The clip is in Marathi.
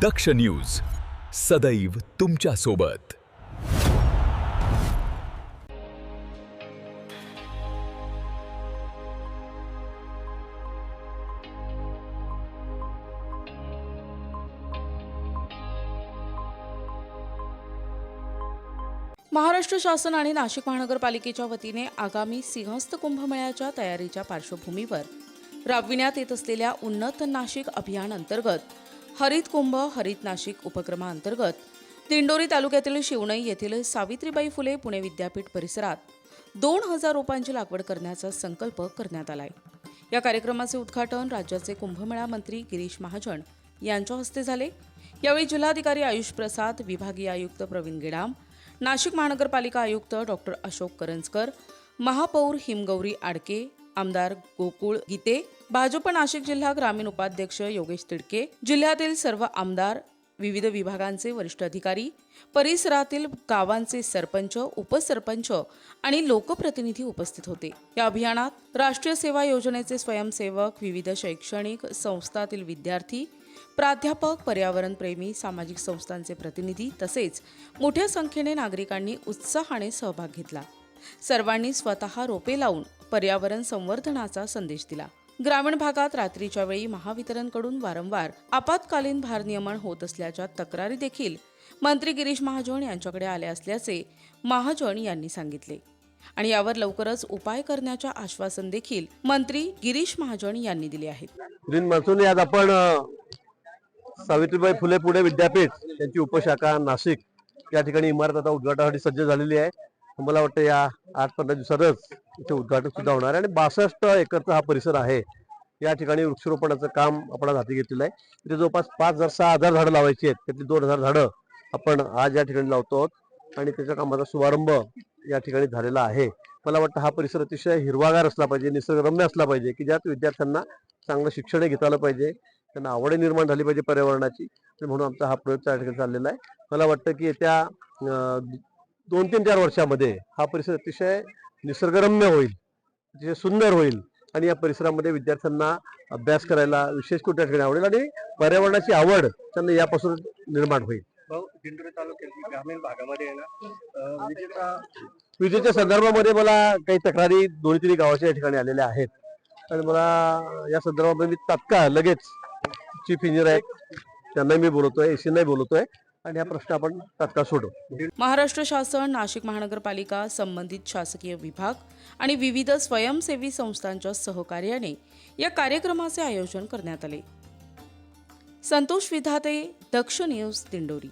दक्ष न्यूज सदैव तुमच्या सोबत। महाराष्ट्र शासन आणि नाशिक महानगरपालिकेच्या वतीने आगामी सिंहस्थ कुंभमेळ्याच्या तयारीच्या पार्श्वभूमीवर राबविण्यात येत असलेल्या उन्नत नाशिक अभियान अंतर्गत हरित कुंभ हरित नाशिक उपक्रमाअंतर्गत दिंडोरी तालुक्यातील शिवणई येथील सावित्रीबाई फुले पुणे विद्यापीठ परिसरात 2000 रोपांची लागवड करण्याचा संकल्प करण्यात आलाय। या कार्यक्रमाचे उद्घाटन राज्याचे कुंभमेळा मंत्री गिरीश महाजन यांच्या हस्ते झाले। यावेळी जिल्हाधिकारी आयुष प्रसाद, विभागीय आयुक्त प्रवीण गेडाम, नाशिक महानगरपालिका आयुक्त डॉक्टर अशोक करंजकर, महापौर हिमगौरी आडके, आमदार गोकुळ गीते, भाजप नाशिक जिल्हा ग्रामीण उपाध्यक्ष योगेश तिडके, जिल्ह्यातील सर्व आमदार, विविध विभागांचे वरिष्ठ अधिकारी, परिसरातील गावांचे सरपंच, उपसरपंच आणि लोकप्रतिनिधी उपस्थित होते। या अभियानात राष्ट्रीय सेवा योजनेचे स्वयंसेवक, विविध शैक्षणिक संस्थांतील विद्यार्थी, प्राध्यापक, पर्यावरणप्रेमी, सामाजिक संस्थांचे प्रतिनिधी तसेच मोठ्या संख्येने नागरिकांनी उत्साहाने सहभाग घेतला। सर्वांनी स्वतः रोपे लावून पर्यावरण संवर्धनाचा संदेश दिला। ग्रामीण भागात रात्रीच्या वेळी महावितरणकडून वारंवार आपत्कालीन भारनियमन होत असल्याच्या तक्रारी देखील मंत्री गिरीश महाजन यांच्याकडे आल्या असल्याचे महाजन यांनी सांगितले आणि यावर लवकरच उपाय करण्याचे आश्वासन देखील मंत्री गिरीश महाजन यांनी दिले आहे। आज आपण सावित्रीबाई फुले पुणे विद्यापीठ यांची उपशाखा नाशिक या ठिकाणी इमारत आता उद्घाटनासाठी सज्ज झालेली आहे। मला वाटतं या 8-15 दिवसातच इथे उद्घाटन सुद्धा होणार आहे आणि 62 एकरचा हा परिसर आहे। या ठिकाणी वृक्षारोपणाचं काम आपण हाती घेतलेलं आहे। इथे जवळपास 5,000-6,000 झाडं लावायची आहेत, त्यातली 2,000 झाडं आपण आज या ठिकाणी लावतो आहोत आणि त्याच्या कामाचा शुभारंभ या ठिकाणी झालेला आहे। मला वाटतं हा परिसर अतिशय हिरवागार असला पाहिजे, निसर्गरम्य असला पाहिजे की ज्यात विद्यार्थ्यांना चांगलं शिक्षण घेता आलं पाहिजे, त्यांना आवड निर्माण झाली पाहिजे पर्यावरणाची, म्हणून आमचा हा प्रयोग त्या ठिकाणी चाललेला आहे। मला वाटतं की येत्या 2-3-4 वर्षामध्ये हा परिसर अतिशय निसर्गरम्य होईल, अतिशय सुंदर होईल आणि या परिसरामध्ये विद्यार्थ्यांना अभ्यास करायला विशेष करून त्या ठिकाणी आवडेल आणि पर्यावरणाची आवड त्यांना यापासून निर्माण होईल। दिंडोरी तालुक्यातील ग्रामीण भागामध्ये विजेच्या संदर्भामध्ये मला काही तक्रारी 2-3 गावाच्या या ठिकाणी आलेल्या आहेत आणि मला या संदर्भामध्ये मी तात्काळ लगेच चीफ इंजिनियर आहेत त्यांना मी बोलवतोय, एसीनाही बोलवतोय आणि हा प्रश्न आपण तात्काळ सोडवू। महाराष्ट्र शासन, नाशिक महानगरपालिका, संबंधित शासकीय विभाग आणि विविध स्वयंसेवी संस्थांच्या सहकार्याने या कार्यक्रमाचे आयोजन करण्यात आले। संतोष विधाते, दक्ष न्यूज, दिंडोरी।